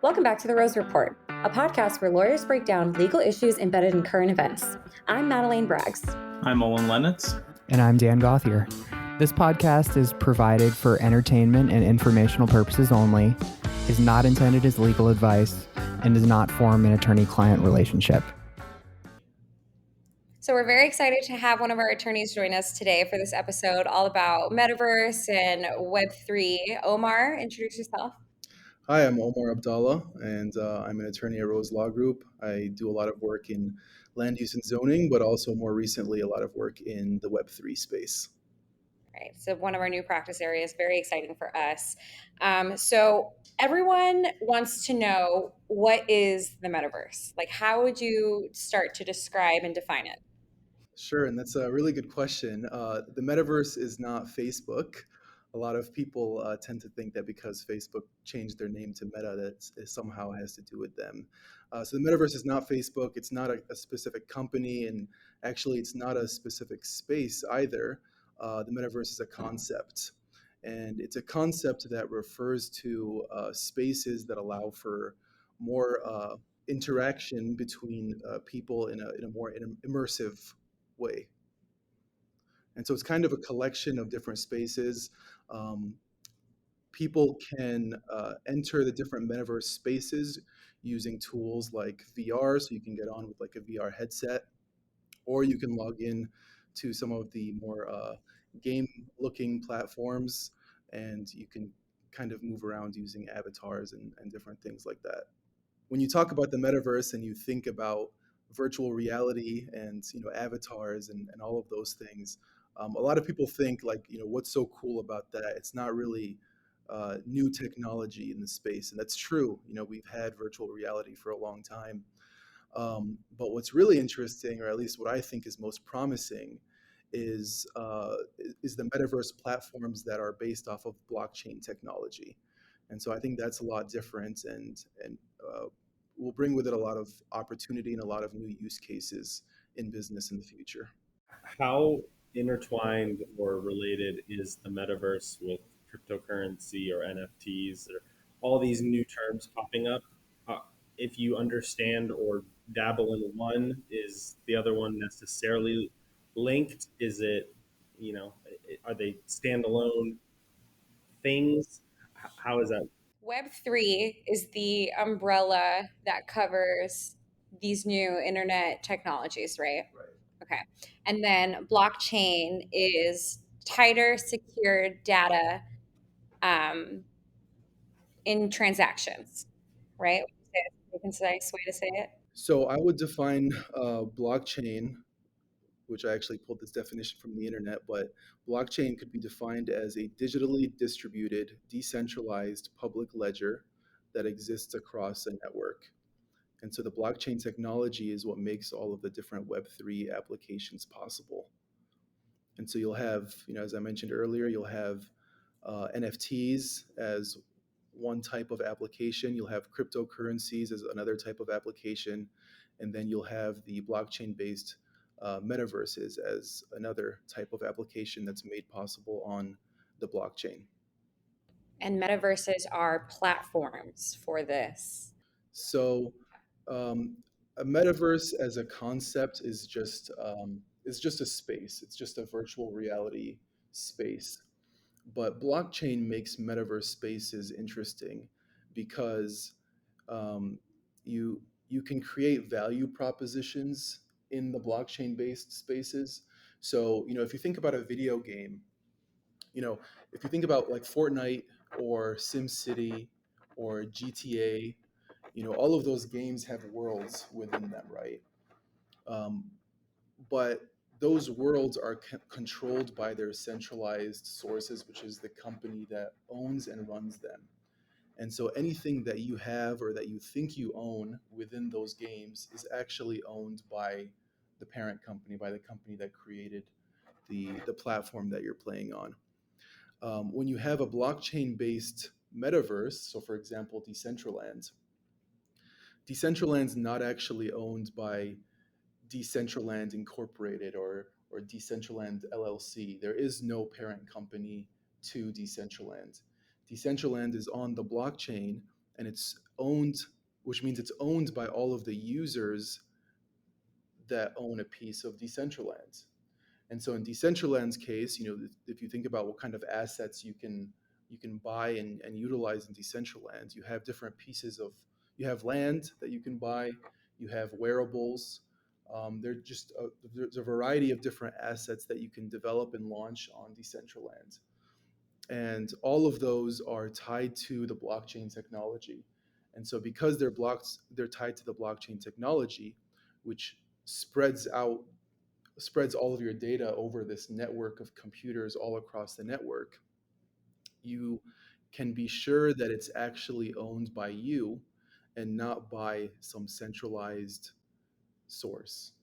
Welcome back to The Rose Report, a podcast where lawyers break down legal issues embedded in current events. I'm Madelaine Braggs. I'm Olen Lenets. And I'm Gauthier. This podcast is provided for entertainment and informational purposes only, is not intended as legal advice, and does not form an attorney-client relationship. So we're very excited to have one of our attorneys join us today for this episode all about metaverse and Web3. Omar, introduce yourself. Hi, I'm Omar Abdallah, and I'm an attorney at Rose Law Group. I do a lot of work in land use and zoning, but also more recently, a lot of work in the Web3 space. Right. So one of our new practice areas, very exciting for us. So everyone wants to know, what is the metaverse? Like, how would you start to describe and define it? Sure, and that's a really good question. The metaverse is not Facebook. A lot of people tend to think that because Facebook changed their name to Meta, that it somehow has to do with them. So the metaverse is not Facebook. It's not a specific company, and actually, it's not a specific space either. The metaverse is a concept, and it's a concept that refers to spaces that allow for more interaction between people in a more immersive way. And so it's kind of a collection of different spaces. People can enter the different metaverse spaces using tools like VR, so you can get on with like a VR headset, or you can log in to some of the more game-looking platforms, and you can kind of move around using avatars and different things like that. When you talk about the metaverse and you think about virtual reality and avatars and all of those things, a lot of people think like, what's so cool about that? It's not really new technology in the space, and that's true. We've had virtual reality for a long time, but what's really interesting, or at least what I think is most promising, is the metaverse platforms that are based off of blockchain technology. And so I think that's a lot different, and will bring with it a lot of opportunity and a lot of new use cases in business in the future. How intertwined or related is the metaverse with cryptocurrency or NFTs or all these new terms popping up? If you understand or dabble in one, is the other one necessarily linked? Is it, are they standalone things? How is that? Web3 is the umbrella that covers these new internet technologies, right? Right. Okay. And then blockchain is tighter, secure data in transactions, right? You can say, nice way to say it. So I would define blockchain, which I actually pulled this definition from the internet, but blockchain could be defined as a digitally distributed, decentralized public ledger that exists across a network. And so the blockchain technology is what makes all of the different Web3 applications possible. And so you'll have, as I mentioned earlier, you'll have NFTs as one type of application. You'll have cryptocurrencies as another type of application. And then you'll have the blockchain-based metaverses as another type of application that's made possible on the blockchain. And metaverses are platforms for this. So a metaverse as a concept is just a space. It's just a virtual reality space. But blockchain makes metaverse spaces interesting because you can create value propositions in the blockchain-based spaces. So if you think about a video game, if you think about like Fortnite or SimCity or GTA, all of those games have worlds within them, right? But those worlds are controlled by their centralized sources, which is the company that owns and runs them. And so anything that you have or that you think you own within those games is actually owned by the parent company, by the company that created the platform that you're playing on. When you have a blockchain-based metaverse, so for example, Decentraland's not actually owned by Decentraland Incorporated or Decentraland LLC. There is no parent company to Decentraland. Decentraland is on the blockchain, and it's owned, which means it's owned by all of the users that own a piece of Decentraland. And so in Decentraland's case, if you think about what kind of assets you can buy and utilize in Decentraland, you have different pieces of, you have land that you can buy, you have wearables. There's a variety of different assets that you can develop and launch on Decentraland, and all of those are tied to the blockchain technology. And so because they're tied to the blockchain technology, which spreads all of your data over this network of computers all across the network, you can be sure that it's actually owned by you and not by some centralized source.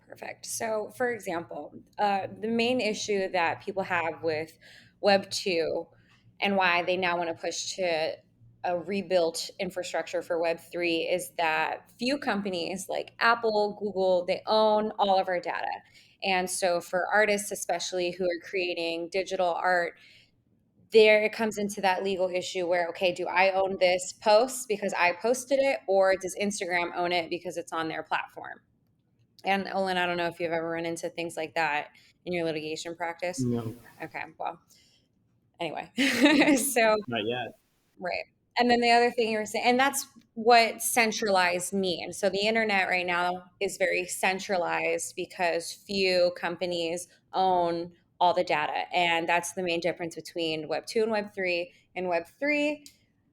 Perfect. So, for example, the main issue that people have with Web 2 and why they now want to push to a rebuilt infrastructure for Web 3 is that few companies like Apple, Google, they own all of our data. And so, for artists, especially who are creating digital art, there it comes into that legal issue where, okay, do I own this post because I posted it, or does Instagram own it because it's on their platform? And Olen, I don't know if you've ever run into things like that in your litigation practice. No, Okay, well, anyway. So, not yet. right. And then the other thing you were saying, and that's what centralized means. So the internet right now is very centralized because few companies own all the data. And that's the main difference between Web 2 and Web 3. In Web 3,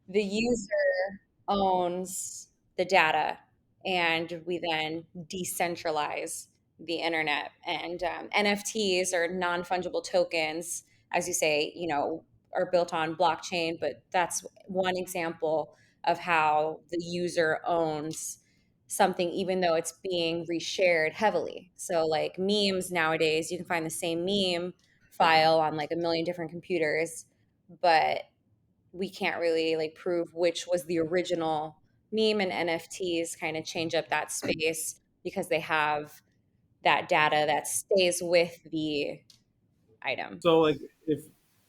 the user owns the data, and we then decentralize the internet. And NFTs, or non-fungible tokens, as you say, are built on blockchain, but that's one example of how the user owns something, even though it's being reshared heavily. So, like memes nowadays, you can find the same meme file on like a million different computers, but we can't really like prove which was the original meme, and NFTs kind of change up that space because they have that data that stays with the item. So, like, if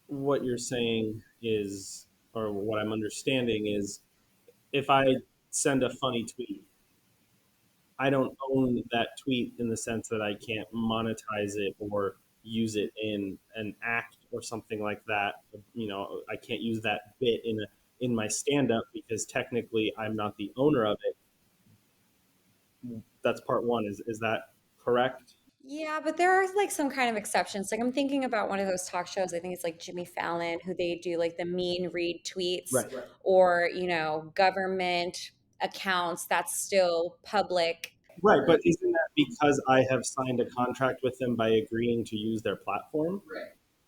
what you're saying is, or what I'm understanding is, if I send a funny tweet, I don't own that tweet in the sense that I can't monetize it or use it in an act or something like that. I can't use that bit in my stand up because technically I'm not the owner of it. That's part one. Is that correct? Yeah, but there are like some kind of exceptions. Like I'm thinking about one of those talk shows, I think it's like Jimmy Fallon, who they do like the mean read tweets, Right. or, government accounts that's still public. Right, but isn't that because I have signed a contract with them by agreeing to use their platform?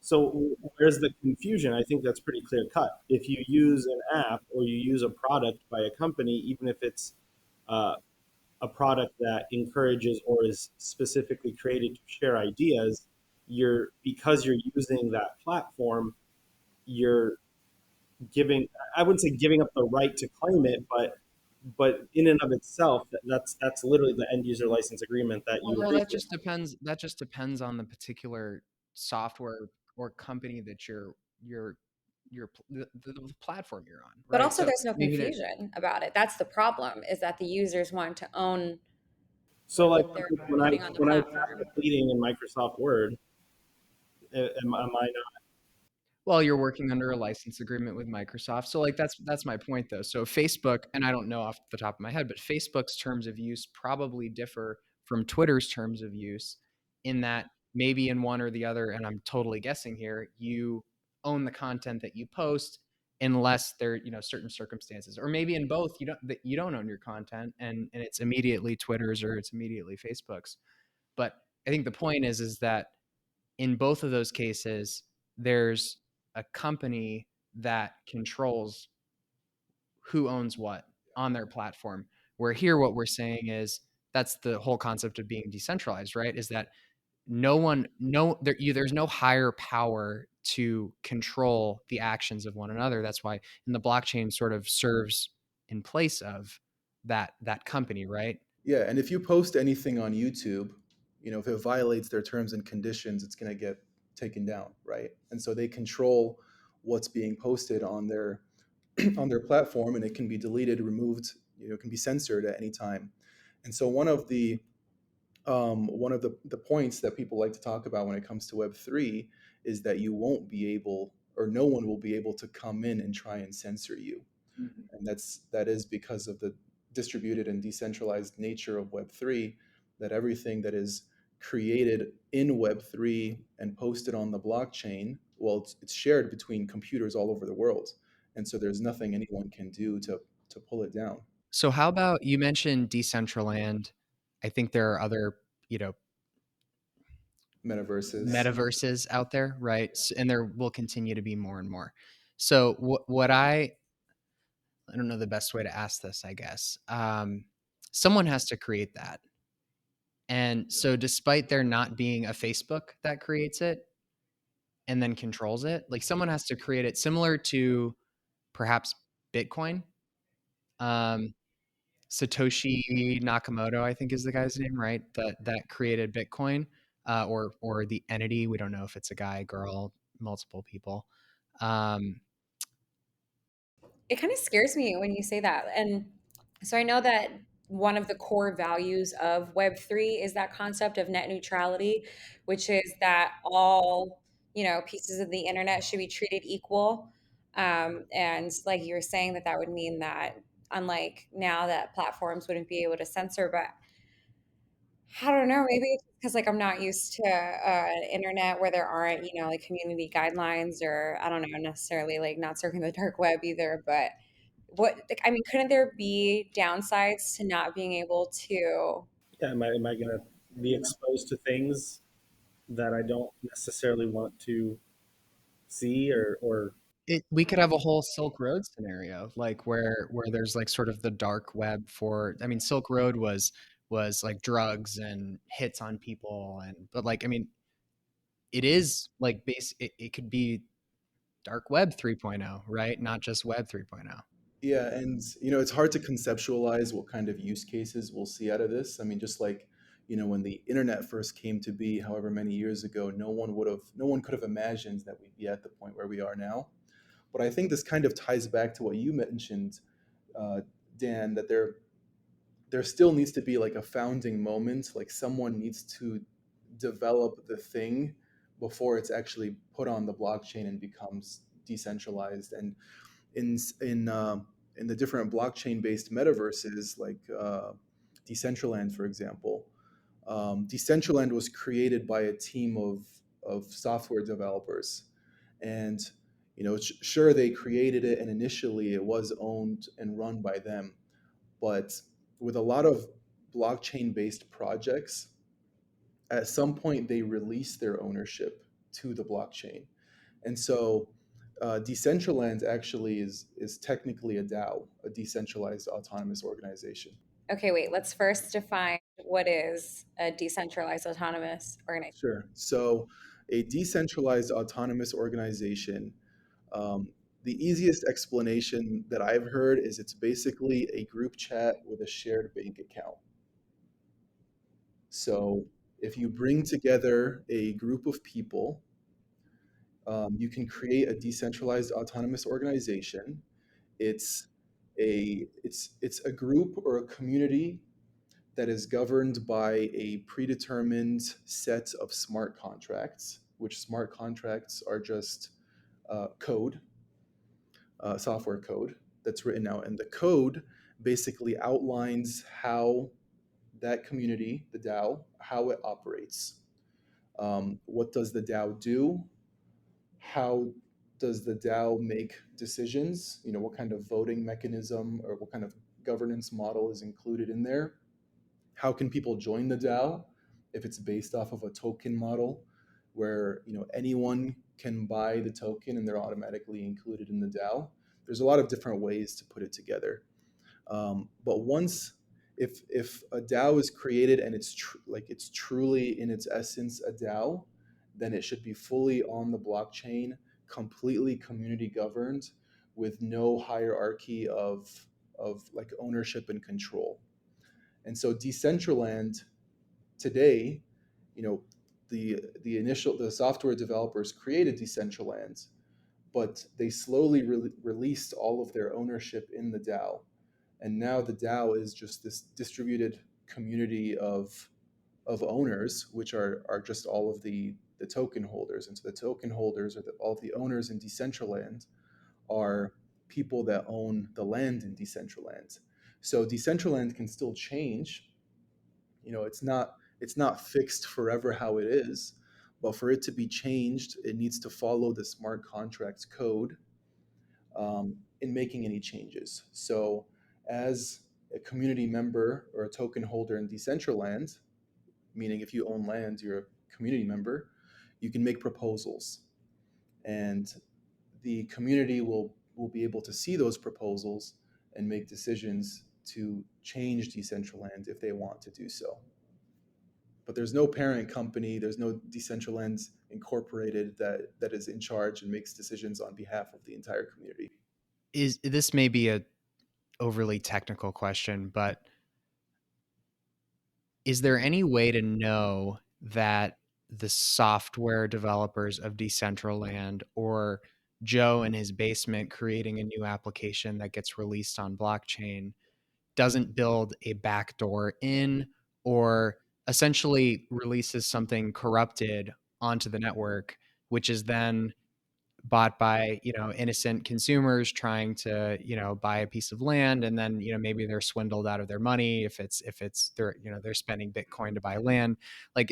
So where's the confusion? I think that's pretty clear cut. If you use an app or you use a product by a company, even if it's uh, a product that encourages or is specifically created to share ideas, because you're using that platform, you're giving, I wouldn't say giving up the right to claim it, but in and of itself, that's literally the end user license agreement that you Well, agree that to. just depends. That just depends on the particular software or company that the platform you're on, But right? also So there's no maybe there. confusion about it. That's the problem, is that the users want to own So like what they're when I putting on the when I draft platform. a pleading in Microsoft Word, am I not? Well, you're working under a license agreement with Microsoft. So like that's my point though. So Facebook, and I don't know off the top of my head, but Facebook's terms of use probably differ from Twitter's terms of use in that maybe in one or the other, and I'm totally guessing here, you own the content that you post unless there, certain circumstances. Or maybe in both you don't own your content and it's immediately Twitter's or it's immediately Facebook's. But I think the point is that in both of those cases, there's a company that controls who owns what on their platform. Where here, what we're saying is that's the whole concept of being decentralized, right? Is that there's no higher power to control the actions of one another. That's why, and the blockchain sort of serves in place of that company, right? Yeah, and if you post anything on YouTube, if it violates their terms and conditions, it's going to get taken down, right? And so they control what's being posted on their on their platform, and it can be deleted, removed, it can be censored at any time. And so one of the points that people like to talk about when it comes to Web3 is that you won't be able, or no one will be able to come in and try and censor you. And that is because of the distributed and decentralized nature of Web3, that everything that is created in Web3 and posted on the blockchain, well, it's shared between computers all over the world. And so there's nothing anyone can do to pull it down. So how about you mentioned Decentraland? I think there are other, you know, Metaverses. metaverses out there, right? And there will continue to be more and more. So what I don't know the best way to ask this, I guess. Someone has to create that. And so despite there not being a Facebook that creates it and then controls it, like someone has to create it similar to perhaps Bitcoin. Um, Satoshi Nakamoto, I think is the guy's name, right? That created Bitcoin, or the entity. We don't know if it's a guy, girl, multiple people. Um, It kind of scares me when you say that. And so I know that one of the core values of Web3 is that concept of net neutrality, which is that all, pieces of the internet should be treated equal. And like you were saying, that would mean that unlike now that platforms wouldn't be able to censor, but I don't know, maybe it's because like I'm not used to internet where there aren't, like community guidelines, or I don't know, necessarily like not surfing the dark web either, but like, I mean, couldn't there be downsides to not being able to? Yeah, am I going to be exposed to things that I don't necessarily want to see or we could have a whole Silk Road scenario, like where there's like sort of the dark web for. I mean, Silk Road was like drugs and hits on people, and but like I mean, it is like it could be dark web 3.0, right? Not just web 3.0. Yeah, and it's hard to conceptualize what kind of use cases we'll see out of this. I mean, just like, when the internet first came to be, however many years ago, no one could have imagined that we'd be at the point where we are now. But I think this kind of ties back to what you mentioned, uh, Dan, that there still needs to be like a founding moment, like someone needs to develop the thing before it's actually put on the blockchain and becomes decentralized. And in in the different blockchain based metaverses like Decentraland, for example, Decentraland was created by a team of software developers, and sure, they created it, and initially it was owned and run by them, but with a lot of blockchain based projects, at some point they release their ownership to the blockchain. And so Decentraland actually is technically a DAO, a decentralized autonomous organization. Okay, wait, let's first define what is a decentralized autonomous organization. Sure. So a decentralized autonomous organization, the easiest explanation that I've heard is it's basically a group chat with a shared bank account. So if you bring together a group of people, you can create a decentralized autonomous organization. It's a group or a community that is governed by a predetermined set of smart contracts, which smart contracts are just code, software code that's written out. And the code basically outlines how that community, the DAO, how it operates. What does the DAO do? How does the DAO make decisions? What kind of voting mechanism or what kind of governance model is included in there? How can people join the DAO if it's based off of a token model where anyone can buy the token and they're automatically included in the DAO? There's a lot of different ways to put it together. But once, if a DAO is created and it's truly in its essence a DAO, then it should be fully on the blockchain, completely community governed, with no hierarchy of like ownership and control. And so Decentraland today, you know, the software developers created Decentraland, but they slowly released all of their ownership in the DAO. And now the DAO is just this distributed community of owners, which are just all of the token holders. And so the token holders, or all of the owners in Decentraland, are people that own the land in Decentraland. So Decentraland can still change. It's not fixed forever how it is, but for it to be changed, it needs to follow the smart contracts code in making any changes. So as a community member or a token holder in Decentraland, meaning if you own land, you're a community member, you can make proposals, and the community will be able to see those proposals and make decisions to change Decentraland if they want to do so. But there's no parent company, there's no Decentraland Incorporated that is in charge and makes decisions on behalf of the entire community. Is this may be a overly technical question, but is there any way to know that the software developers of Decentraland, or Joe in his basement creating a new application that gets released on blockchain, doesn't build a backdoor in, or essentially releases something corrupted onto the network, which is then bought by, innocent consumers trying to, buy a piece of land, and then, maybe they're swindled out of their money if it's they're spending Bitcoin to buy land. Like,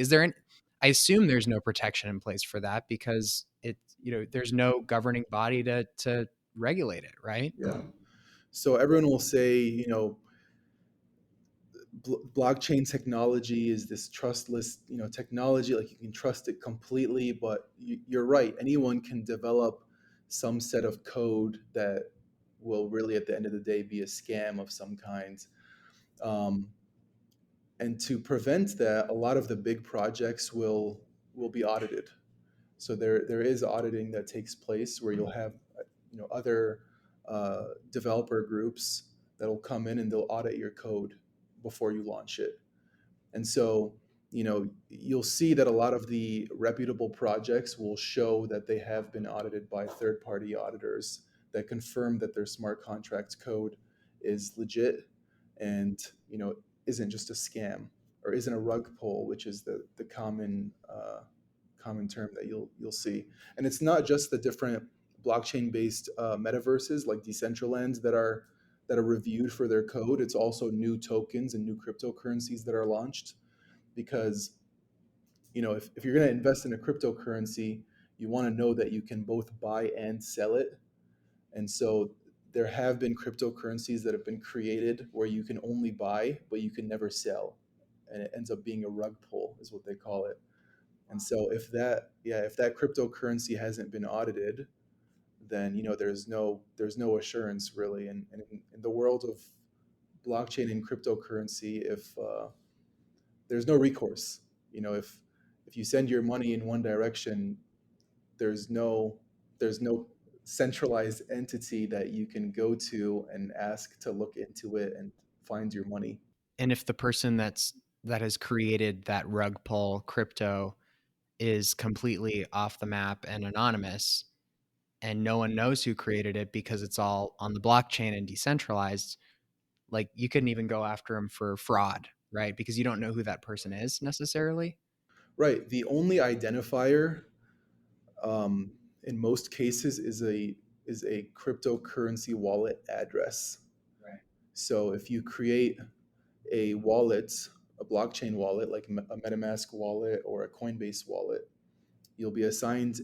I assume there's no protection in place for that, because there's no governing body to regulate it, right? Yeah. So everyone will say, blockchain technology is this trustless, technology, like you can trust it completely. But you're right, anyone can develop some set of code that will really, at the end of the day, be a scam of some kind. Um, and to prevent that, a lot of the big projects will be audited. So there is auditing that takes place where you'll have other developer groups that'll come in and they'll audit your code before you launch it. And so, you'll see that a lot of the reputable projects will show that they have been audited by third-party auditors that confirm that their smart contract code is legit and, isn't just a scam, or isn't a rug pull, which is the common term that you'll see. And it's not just the different blockchain-based metaverses like Decentraland that are reviewed for their code. It's also new tokens and new cryptocurrencies that are launched, because if you're going to invest in a cryptocurrency, you want to know that you can both buy and sell it. And so there have been cryptocurrencies that have been created where you can only buy but you can never sell, and it ends up being a rug pull is what they call it. And so if that cryptocurrency hasn't been audited, then there's no assurance really. And in the world of blockchain and cryptocurrency, if there's no recourse, if you send your money in one direction, there's no centralized entity that you can go to and ask to look into it and find your money. And if the person that has created that rug pull crypto is completely off the map and anonymous, and no one knows who created it because it's all on the blockchain and decentralized, like, you couldn't even go after them for fraud, right? Because you don't know who that person is necessarily. Right. The only identifier in most cases is a cryptocurrency wallet address. Right. So if you create a wallet, a blockchain wallet like a MetaMask wallet or a Coinbase wallet, you'll be assigned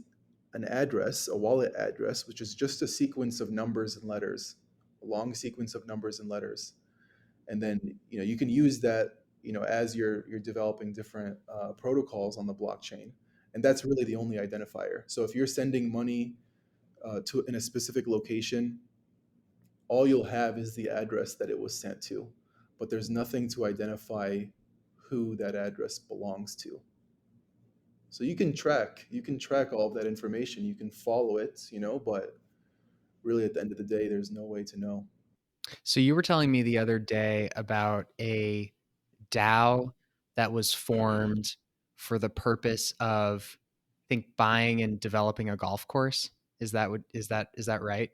an address, a wallet address, which is just a sequence of numbers and letters, a long sequence of numbers and letters. And then you can use that as you're developing different protocols on the blockchain, and that's really the only identifier. So if you're sending money to in a specific location, all you'll have is the address that it was sent to, but there's nothing to identify who that address belongs to. So you can track all of that information, you can follow it, but really at the end of the day, there's no way to know. So you were telling me the other day about a DAO that was formed for the purpose of, I think, buying and developing a golf course. Is that right?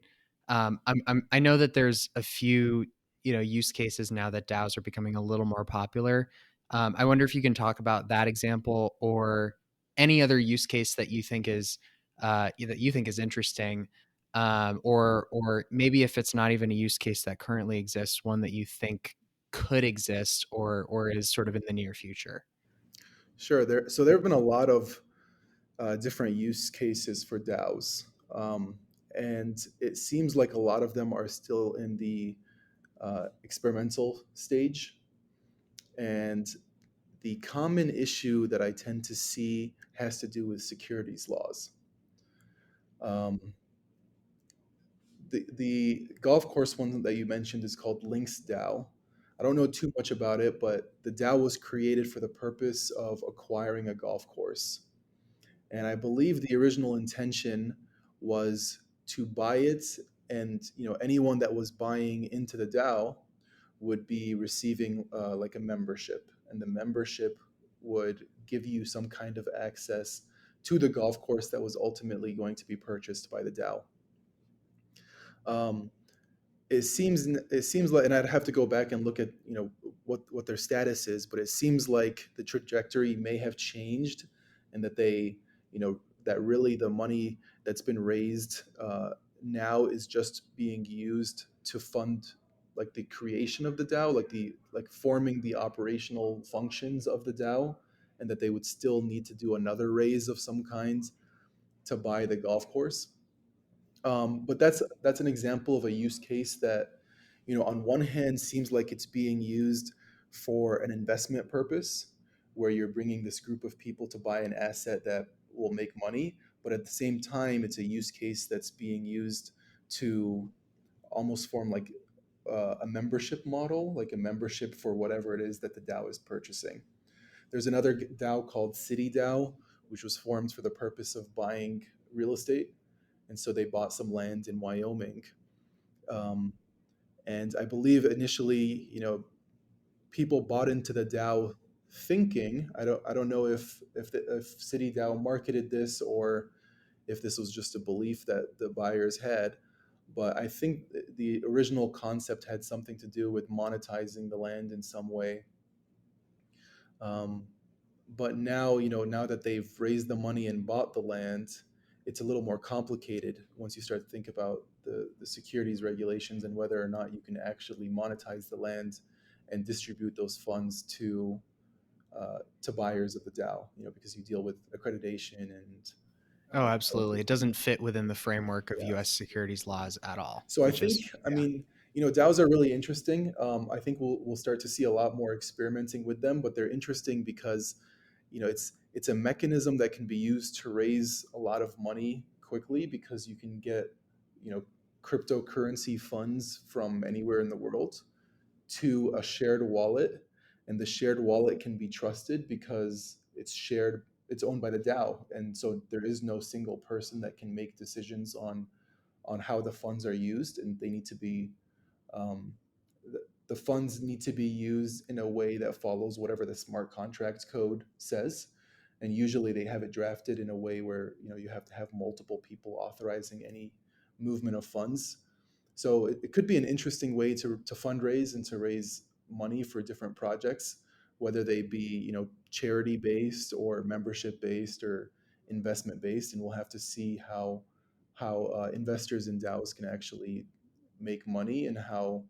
I know that there's a few use cases now that DAOs are becoming a little more popular. I wonder if you can talk about that example or any other use case that you think is interesting, or maybe if it's not even a use case that currently exists, one that you think could exist or is sort of in the near future. Sure. There have been a lot of different use cases for DAOs, and it seems like a lot of them are still in the experimental stage. And the common issue that I tend to see has to do with securities laws. Um, the golf course one that you mentioned is called Links DAO. I don't know too much about it, but the DAO was created for the purpose of acquiring a golf course. And I believe the original intention was to buy it, and anyone that was buying into the DAO would be receiving like a membership, and the membership would give you some kind of access to the golf course that was ultimately going to be purchased by the DAO. Um, it seems like, and I'd have to go back and look at what their status is, but it seems like the trajectory may have changed, and that that really the money that's been raised now is just being used to fund like the creation of the DAO, like forming the operational functions of the DAO, and that they would still need to do another raise of some kind to buy the golf course. But that's an example of a use case that, on one hand, seems like it's being used for an investment purpose, where you're bringing this group of people to buy an asset that will make money, but at the same time, it's a use case that's being used to almost form like a membership model, like a membership for whatever it is that the DAO is purchasing. There's another DAO called City DAO, which was formed for the purpose of buying real estate, and so they bought some land in Wyoming. Um, and I believe initially, people bought into the DAO thinking, I don't know if City DAO marketed this, or if this was just a belief that the buyers had, but I think the original concept had something to do with monetizing the land in some way. Um, but now, now that they've raised the money and bought the land, it's a little more complicated once you start to think about the securities regulations and whether or not you can actually monetize the land and distribute those funds to buyers of the DAO, because you deal with accreditation and Oh, all of absolutely. those It things. doesn't fit within the framework of Yeah. US securities laws at all, So I which think, is, I yeah. mean, DAOs are really interesting. I think we'll start to see a lot more experimenting with them, but they're interesting because, it's a mechanism that can be used to raise a lot of money quickly, because you can get, you know, cryptocurrency funds from anywhere in the world to a shared wallet, and the shared wallet can be trusted because it's shared, it's owned by the DAO, and so there is no single person that can make decisions on how the funds are used, and they need to be um, the funds need to be used in a way that follows whatever the smart contract code says, and usually they have it drafted in a way where you have to have multiple people authorizing any movement of funds. So it could be an interesting way to fundraise and to raise money for different projects, whether they be charity based or membership based or investment based, and we'll have to see how investors in DAOs can actually make money, and how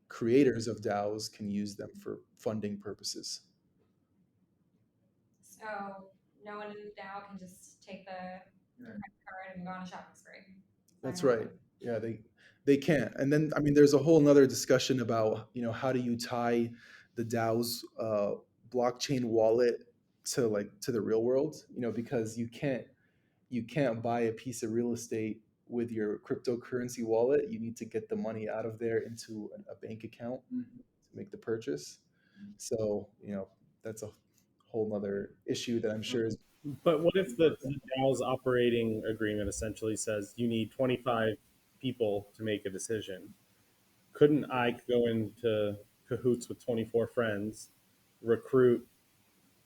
creators of DAOs can use them for funding purposes. So no one now can just take the credit card and go on a shopping spree. That's right. Yeah, they can't. And then I mean, there's a whole nother discussion about how do you tie the DAO's blockchain wallet to the real world? Because you can't buy a piece of real estate with your cryptocurrency wallet. You need to get the money out of there into a bank account to make the purchase. So that's a whole nother issue that I'm sure is. But what if the DAO's operating agreement essentially says you need 25 people to make a decision? Couldn't I go into cahoots with 24 friends, recruit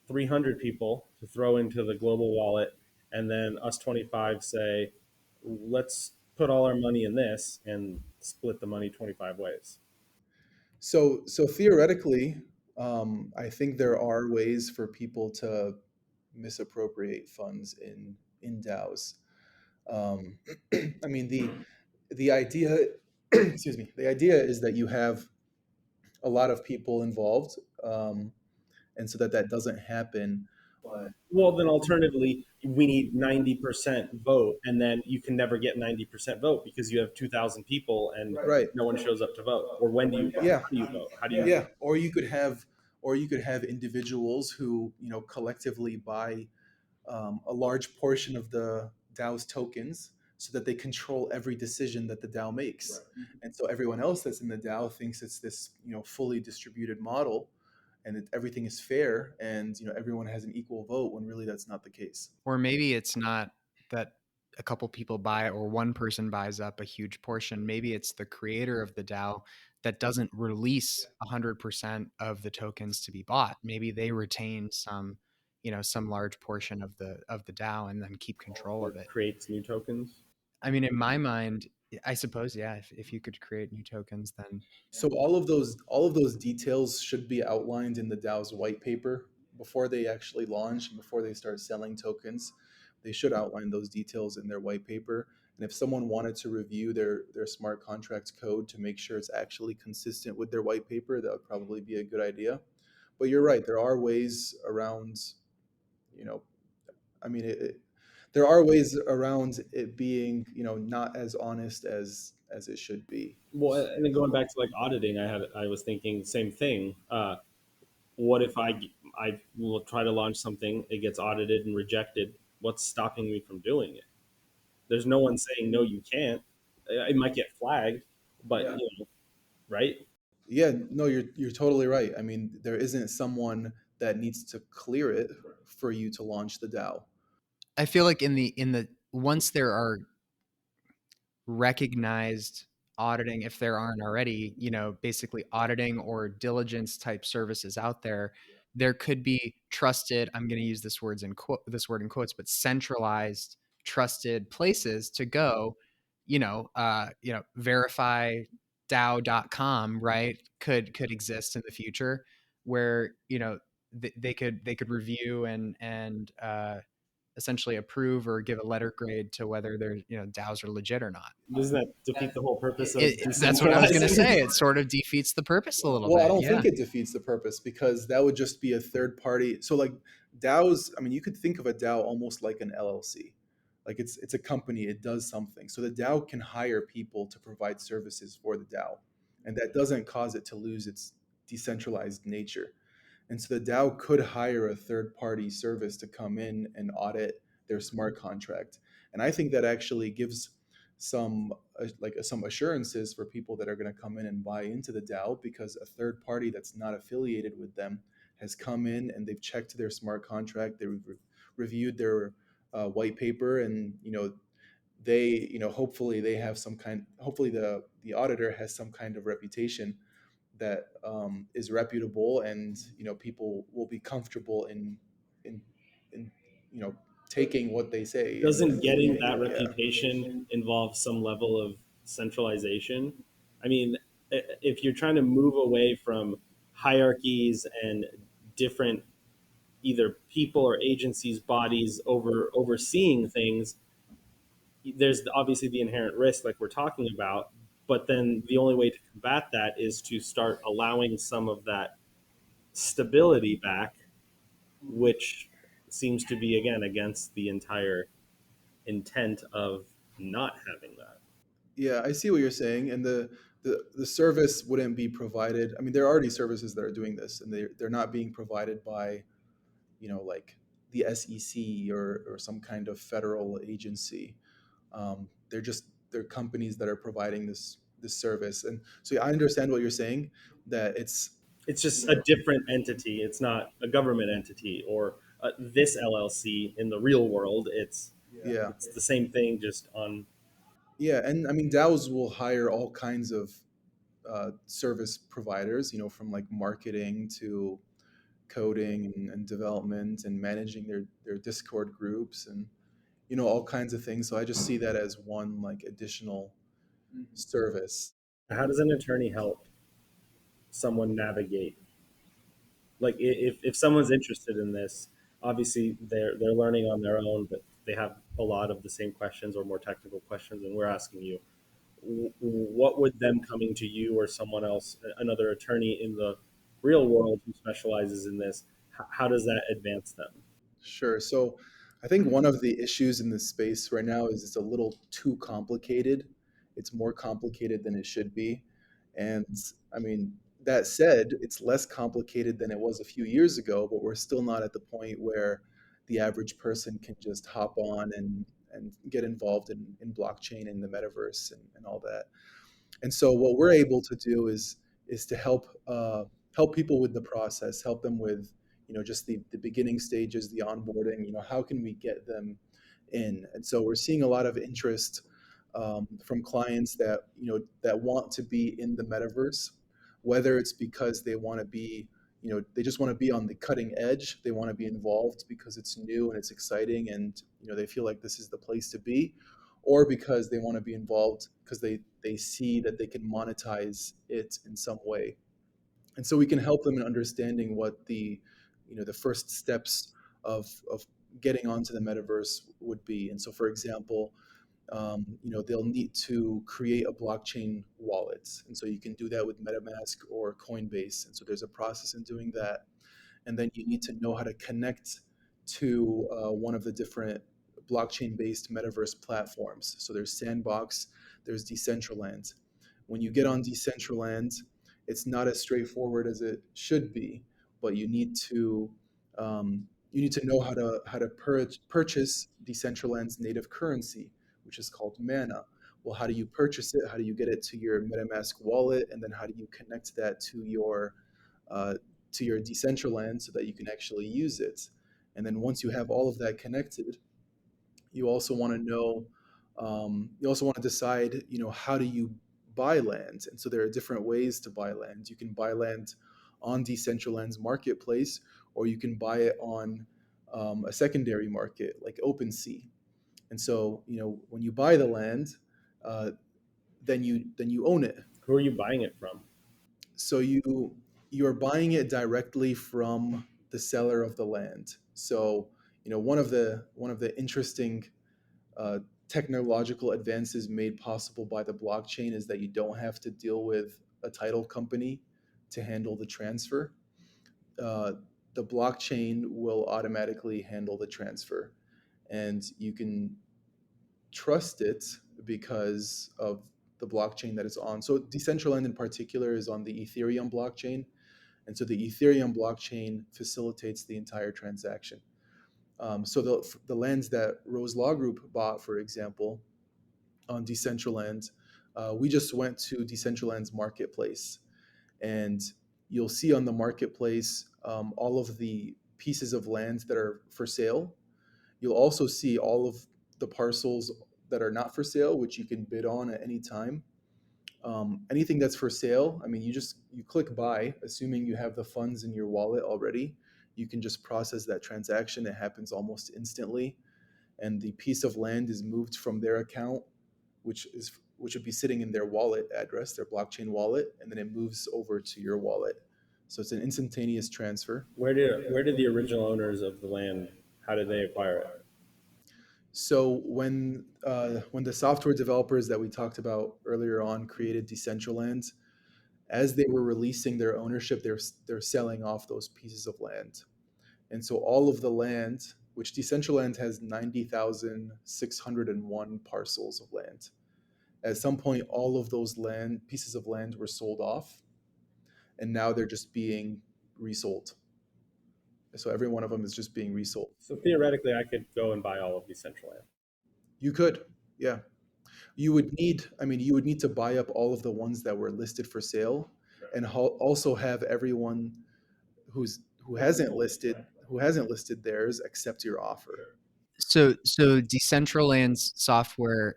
300 people to throw into the global wallet, and then us 25 say, let's put all our money in this and split the money 25 ways. So theoretically, I think there are ways for people to misappropriate funds in DAOs. Um, I mean, the idea, excuse me, the idea is that you have a lot of people involved, and so that doesn't happen. But Well, then alternatively, we need 90% vote, and then you can never get 90% vote because you have 2,000 people and right, no one shows up to vote. Or when do you vote? yeah, How do you vote? How do you? yeah, or you could have individuals who collectively buy a large portion of the DAO's tokens so that they control every decision that the DAO makes. Right. And so everyone else that's in the DAO thinks it's this, fully distributed model and that everything is fair and, everyone has an equal vote when really that's not the case. Or maybe it's not that a couple people buy or one person buys up a huge portion. Maybe it's the creator of the DAO that doesn't release 100% of the tokens to be bought. Maybe they retain some large portion of the DAO and then keep control Or of it. creates new tokens? I mean, in my mind, I suppose, yeah, if you could create new tokens, then So all of those details should be outlined in the DAO's white paper before they actually launch and before they start selling tokens. They should outline those details in their white paper. And if someone wanted to review their smart contracts code to make sure it's actually consistent with their white paper, that would probably be a good idea. But you're right, there are ways around, you know, I mean, there are ways around it being, not as honest as it should be. Well, and then going back to like auditing, I was thinking same thing. What if I will try to launch something, it gets audited and rejected? What's stopping me from doing it? There's no one saying no, you can't. It might get flagged, but Yeah. right? Yeah, no, you're totally right. I mean, there isn't someone that needs to clear it for you to launch the DAO. I feel like in the once there are recognized auditing, if there aren't already, basically auditing or diligence type services out there, there could be trusted, I'm going to use this word in quotes, but centralized trusted places to go, verify DAO.com, right? Could exist in the future where, they could review and essentially approve or give a letter grade to whether their DAOs are legit or not. Doesn't that defeat the whole purpose of That's what I was going to decentralizing? say. It sort of defeats the purpose a little Well, I bit. don't Yeah. think it defeats the purpose because that would just be a third party. So like DAOs, I mean, you could think of a DAO almost like an LLC. Like it's a company, it does something. So the DAO can hire people to provide services for the DAO, and that doesn't cause it to lose its decentralized nature. And so the DAO could hire a third party service to come in and audit their smart contract. And I think that actually gives some some assurances for people that are going to come in and buy into the DAO because a third party that's not affiliated with them has come in and they've checked their smart contract, they've reviewed their white paper, and they hopefully they have some kind. Hopefully the auditor has some kind of reputation that is reputable, and people will be comfortable in in taking what they say. Doesn't getting Yeah. that reputation involve some level of centralization? I mean, if you're trying to move away from hierarchies and different either people or agencies, bodies overseeing things, there's obviously the inherent risk, like we're talking about. But then the only way to combat that is to start allowing some of that stability back, which seems to be again against the entire intent of not having that. Yeah, I see what you're saying, and the service wouldn't be provided. I mean, there are already services that are doing this, and they're not being provided by like the SEC or some kind of federal agency. They're companies that are providing this service, and so yeah, I understand what you're saying, that It's just a different entity. It's not a government entity or this LLC in the real world. yeah. It's the same thing, just on. Yeah, and I mean DAOs will hire all kinds of service providers, from like marketing to coding and development and managing their Discord groups, and all kinds of things. So I just see that as one like additional service. How does an attorney help someone navigate? Like if someone's interested in this, obviously they're learning on their own, but they have a lot of the same questions or more technical questions, and we're asking you, what would them coming to you or someone else, another attorney in the real world who specializes in this, how does that advance them? Sure. So I think one of the issues in this space right now is it's a little too complicated. It's more complicated than it should be. And I mean, that said, it's less complicated than it was a few years ago, but we're still not at the point where the average person can just hop on and get involved in blockchain and the metaverse and all that. And so what we're able to do is to help people with the process, help them with just the beginning stages, the onboarding. How can we get them in? And so we're seeing a lot of interest from clients that want to be in the metaverse, whether it's because they want to be they just want to be on the cutting edge. They want to be involved because it's new and it's exciting, and they feel like this is the place to be, or because they want to be involved because they see that they can monetize it in some way. And so we can help them in understanding what the first steps of getting onto the metaverse would be. And so, for example, they'll need to create a blockchain wallet, and so you can do that with MetaMask or Coinbase. And so there's a process in doing that, and then you need to know how to connect to one of the different blockchain-based metaverse platforms. So there's Sandbox, there's Decentraland. When you get on Decentraland, it's not as straightforward as it should be, but you need to know how to purchase Decentraland's native currency, which is called Mana. Well, how do you purchase it? How do you get it to your MetaMask wallet? And then how do you connect that uh, to your Decentraland so that you can actually use it? And then once you have all of that connected, you also want to know, you also want to decide, how do you buy land? And so there are different ways to buy land. You can buy land on Decentraland's marketplace, or you can buy it on a secondary market like OpenSea. And so, when you buy the land, uh, then you own it. Who are you buying it from? So you're buying it directly from the seller of the land. So, one of the interesting uh, technological advances made possible by the blockchain is that you don't have to deal with a title company to handle the transfer. Uh, the blockchain will automatically handle the transfer, and you can trust it because of the blockchain that it's on. So Decentraland in particular is on the Ethereum blockchain, and so the Ethereum blockchain facilitates the entire transaction. So the lands that Rose Law Group bought, for example, on Decentraland, we just went to Decentraland's marketplace, and you'll see on the marketplace all of the pieces of land that are for sale. You'll also see all of the parcels that are not for sale, which you can bid on at any time. Anything that's for sale, I mean, you click buy, assuming you have the funds in your wallet already. You can just process that transaction. It happens almost instantly, and the piece of land is moved from their account, which would be sitting in their wallet address, their blockchain wallet, and then it moves over to your wallet. So it's an instantaneous transfer. Where did the original owners of the land, how did they acquire it? So when the software developers that we talked about earlier on created Decentraland, as they were releasing their ownership, they're selling off those pieces of land. And so all of the land, which Decentraland has 90,601 parcels of land. At some point, all of those pieces of land were sold off, and now they're just being resold. So every one of them is just being resold. So theoretically, I could go and buy all of Decentraland. You could, yeah. You would need to buy up all of the ones that were listed for sale, and also have everyone who hasn't listed theirs accept your offer. So Decentraland's software,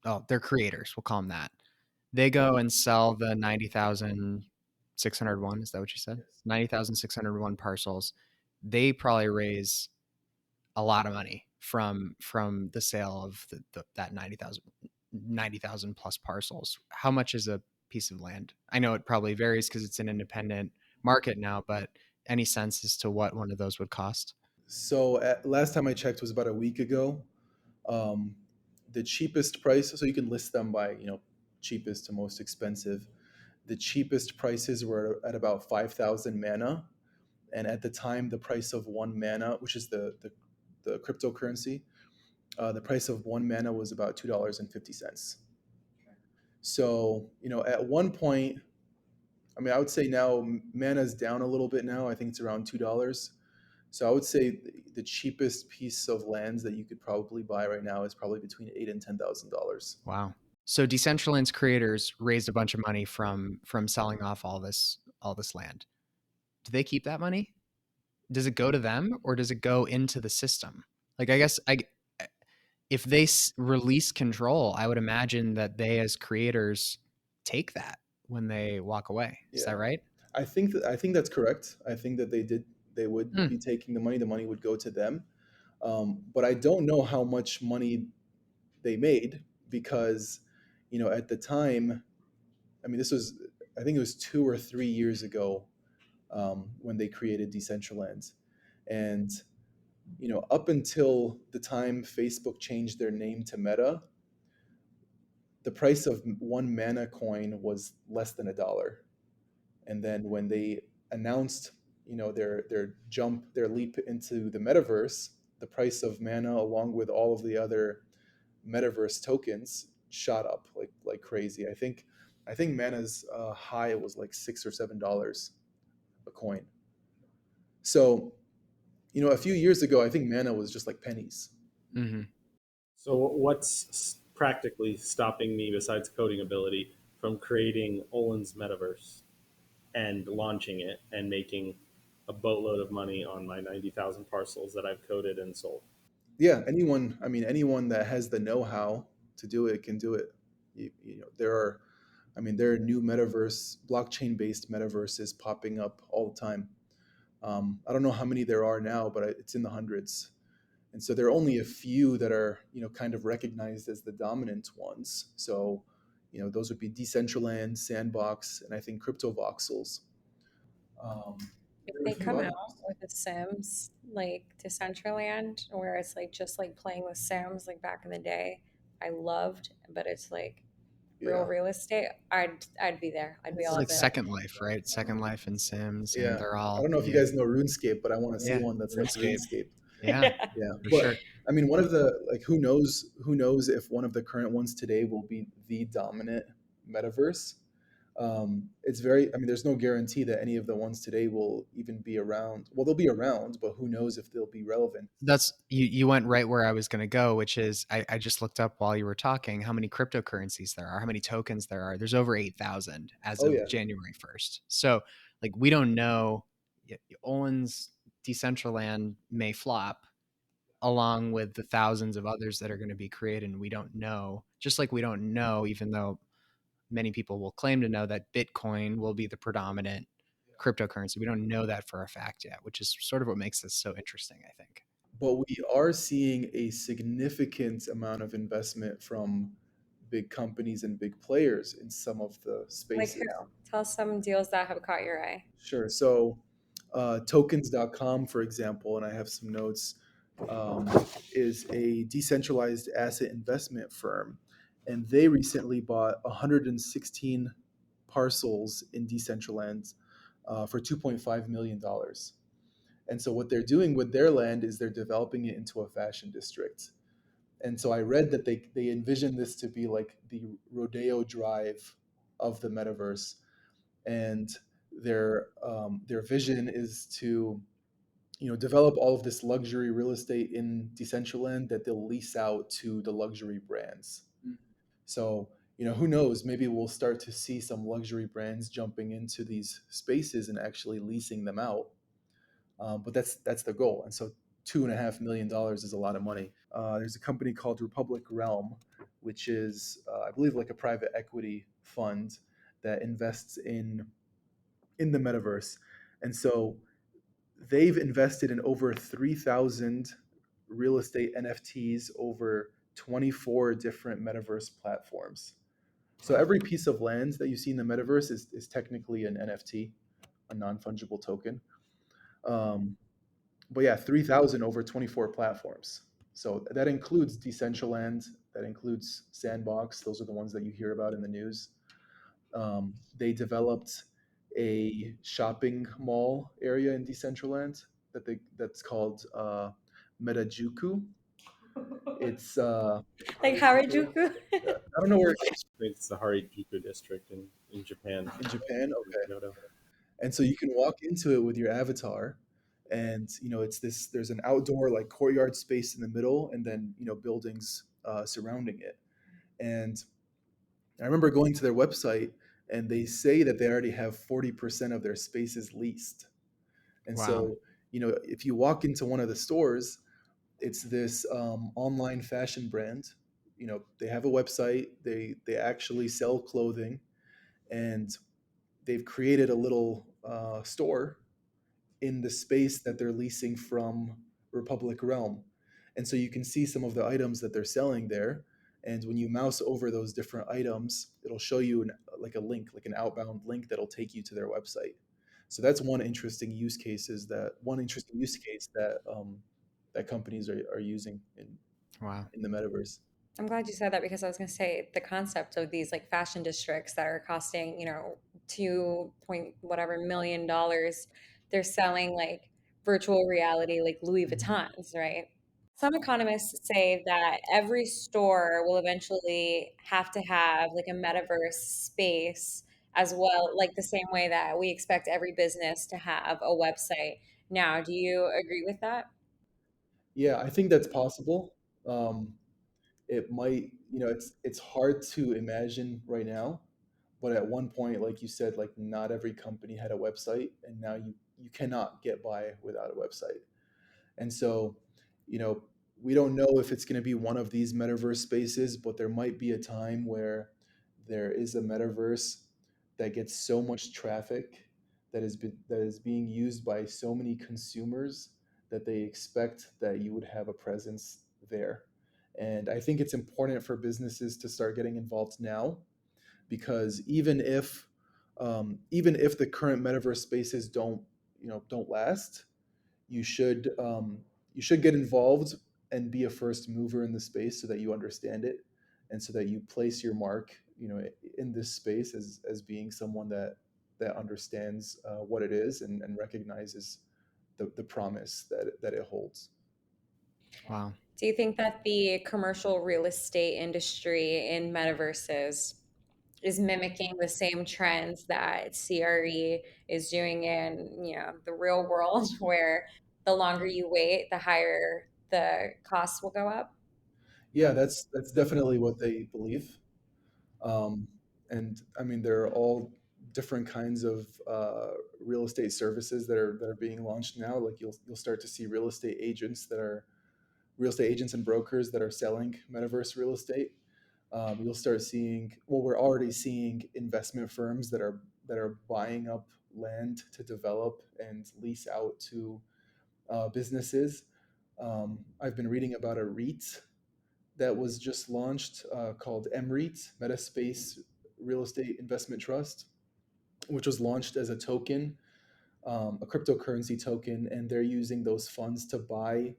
oh, they're creators. We'll call them that. They go and sell the 90,601. Is that what you said? 90,601 parcels. They probably raise a lot of money from the sale of that 90,000 plus parcels. How much is a piece of land? I know it probably varies because it's an independent market now, but any sense as to what one of those would cost? So last time I checked was about a week ago. Um, the cheapest price, so you can list them by, cheapest to most expensive. The cheapest prices were at about 5,000 mana, and at the time, the price of one mana, which is the cryptocurrency, the price of one mana was about $2.50. So, at one point, I mean, I would say now mana's down a little bit now. I think it's around $2. So I would say the cheapest piece of lands that you could probably buy right now is probably between $8,000 and $10,000. Wow. So Decentraland's creators raised a bunch of money from selling off all this land. Do they keep that money? Does it go to them or does it go into the system? Like, I guess if they release control, I would imagine that they as creators take that when they walk away. Is Yeah, that right? I think that's correct. I think that they would Hmm. be taking the money. The money would go to them. But I don't know how much money they made because, at the time, I mean, I think it was 2 or 3 years ago when they created Decentraland. And, up until the time Facebook changed their name to Meta, the price of one mana coin was less than $1. And then when they announced, their leap into the metaverse, the price of mana, along with all of the other metaverse tokens, shot up like crazy. I think mana's high was like $6 or $7 a coin. So, a few years ago, I think mana was just like pennies. Mm-hmm. So what's practically stopping me besides coding ability from creating Olen's metaverse and launching it and making a boatload of money on my 90,000 parcels that I've coded and sold? Yeah, anyone that has the know-how to do it can do it. There are new metaverse, blockchain-based metaverses popping up all the time. I don't know how many there are now, but it's in the hundreds. And so there are only a few that are, kind of recognized as the dominant ones. So, those would be Decentraland, Sandbox, and I think Crypto Voxels. Um, If there are a they few come out others. with a Sims like Decentraland, where it's like just like playing with Sims like back in the day, I loved, but it's like Yeah, real estate, I'd be there. I'd be It's all like up in it. Second Life, right? Second Life and Sims, and yeah. they're I all don't know if you yeah, guys know RuneScape, but I want to see yeah, one that's like RuneScape. RuneScape. Yeah, Yeah. Yeah, for but sure. I mean, one of the like, who knows if one of the current ones today will be the dominant metaverse. It's very, I mean, there's no guarantee that any of the ones today will even be around. Well, they'll be around, but who knows if they'll be relevant. That's you went right where I was going to go, which is I just looked up while you were talking how many cryptocurrencies there are, how many tokens there are. There's over 8,000 as Oh of yeah, January 1st. So like we don't know. Olin's Decentraland may flop along with the thousands of others that are going to be created, and we don't know. Just like we don't know, even though many people will claim to know that Bitcoin will be the predominant cryptocurrency. We don't know that for a fact yet, which is sort of what makes this so interesting, I think. but we are seeing a significant amount of investment from big companies and big players in some of the Like who? spaces. Tell us some deals that have caught your eye. Sure. So, tokens.com, for example, and I have some notes, um, is a decentralized asset investment firm. And they recently bought 116 parcels in Decentraland for $2.5 million. And so, what they're doing with their land is they're developing it into a fashion district. And so, I read that they envision this to be like the Rodeo Drive of the metaverse, and their vision is to develop all of this luxury real estate in Decentraland that they'll lease out to the luxury brands. So who knows? Maybe we'll start to see some luxury brands jumping into these spaces and actually leasing them out. But that's the goal. And so $2.5 million is a lot of money. There's a company called Republic Realm, which is I believe like a private equity fund that invests in the metaverse. And so they've invested in over 3,000 real estate NFTs over 24 different metaverse platforms. So every piece of land that you see in the metaverse is technically an NFT, a non-fungible token. Um, but yeah, 3,000 over 24 platforms. So that includes Decentraland, that includes Sandbox. Those are the ones that you hear about in the news. They developed a shopping mall area in Decentraland that's called Metajuku. It's Like Harajuku? I don't know where It's the Harajuku district in Japan, in Japan. in Okay, Kyoto. and so you can walk into it with your avatar, and it's this. There's an outdoor like courtyard space in the middle, and then buildings surrounding it. And I remember going to their website, and they say that they already have 40% of their spaces leased. And Wow. so, if you walk into one of the stores, it's this online fashion brand. They have a website. They actually sell clothing, and they've created a little store in the space that they're leasing from Republic Realm. And so you can see some of the items that they're selling there. And when you mouse over those different items, it'll show you like a link, like an outbound link that'll take you to their website. So that's one interesting use case that companies are using Wow. in the metaverse. I'm glad you said that because I was going to say the concept of these like fashion districts that are costing, 2 point whatever $1 million, they're selling like virtual reality, like Louis Vuittons, right? Some economists say that every store will eventually have to have like a metaverse space as well, like the same way that we expect every business to have a website now. Do you agree with that? Yeah, I think that's possible. Um, it might, it's hard to imagine right now, but at one point, like you said, like not every company had a website, and now you cannot get by without a website. And so, you know, we don't know if it's going to be one of these metaverse spaces, but there might be a time where there is a metaverse that gets so much traffic that is being used by so many consumers that they expect that you would have a presence there. And I think it's important for businesses to start getting involved now, because even if the current metaverse spaces don't last, you should um, you should get involved and be a first mover in the space so that you understand it, and so that you place your mark in this space as being someone that understands what it is, and recognizes the promise that it holds. Wow. Do you think that the commercial real estate industry in metaverses is mimicking the same trends that CRE is doing in, the real world, where the longer you wait, the higher the costs will go up? Yeah, that's definitely what they believe. Um, and I mean, there are all different kinds of real estate services that are being launched now. Like you'll start to see real estate agents and brokers that are selling metaverse real estate. You'll start seeing, well, we're already seeing investment firms that are buying up land to develop and lease out to businesses. I've been reading about a REIT that was just launched called MREIT, Metaspace Real Estate Investment Trust, which was launched as a token, a cryptocurrency token, and they're using those funds to buy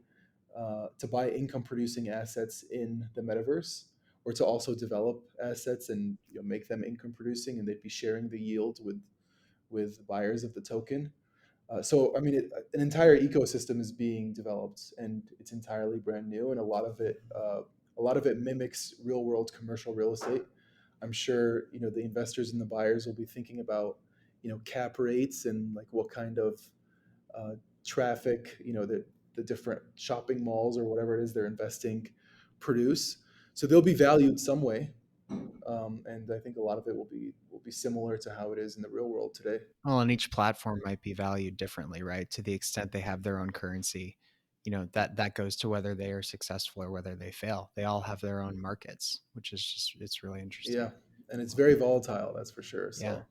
income producing assets in the metaverse, or to also develop assets and make them income producing, and they'd be sharing the yield with buyers of the token. So I mean, an entire ecosystem is being developed, and it's entirely brand new, and a lot of it mimics real world commercial real estate. I'm sure the investors and the buyers will be thinking about cap rates, and like what kind of uh, traffic the different shopping malls or whatever it is they're investing produce. So they'll be valued some way, and I think a lot of it will be similar to how it is in the real world today. Well, and each platform might be valued differently, right? To the extent they have their own currency, that goes to whether they are successful or whether they fail. They all have their own markets, which is just it's really Yeah, interesting. and it's very volatile, that's for sure. Yeah. So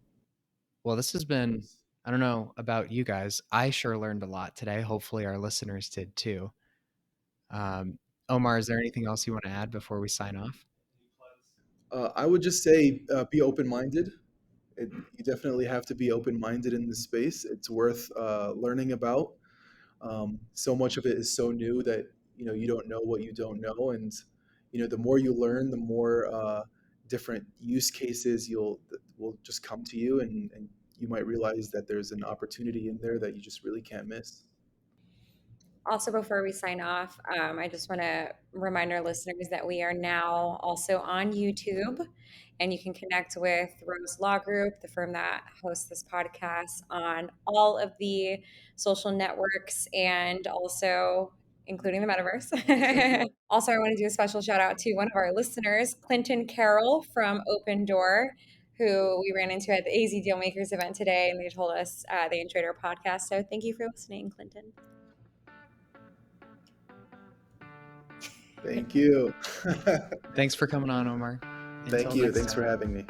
Well, this has been, I don't know about you guys. I sure learned a lot today. Hopefully our listeners did too. Omar, is there anything else you want to add before we sign off? I would just say be open-minded. You definitely have to be open-minded in this space. It's worth learning about. So much of it is so new that you don't know what you don't know, and the more you learn, the more different use cases that will just come to you, and you might realize that there's an opportunity in there that you just really can't miss. Also, before we sign off, I just want to remind our listeners that we are now also on YouTube, and you can connect with Rose Law Group, the firm that hosts this podcast, on all of the social networks and also including the metaverse. Also, I want to do a special shout out to one of our listeners, Clinton Carroll from Open Door, who we ran into at the AZ Dealmakers event today, and they told us they enjoyed our podcast. So thank you for listening, Clinton. Thank you. Thanks for coming on, Omar. Thank Until you. next Thanks for time. having me.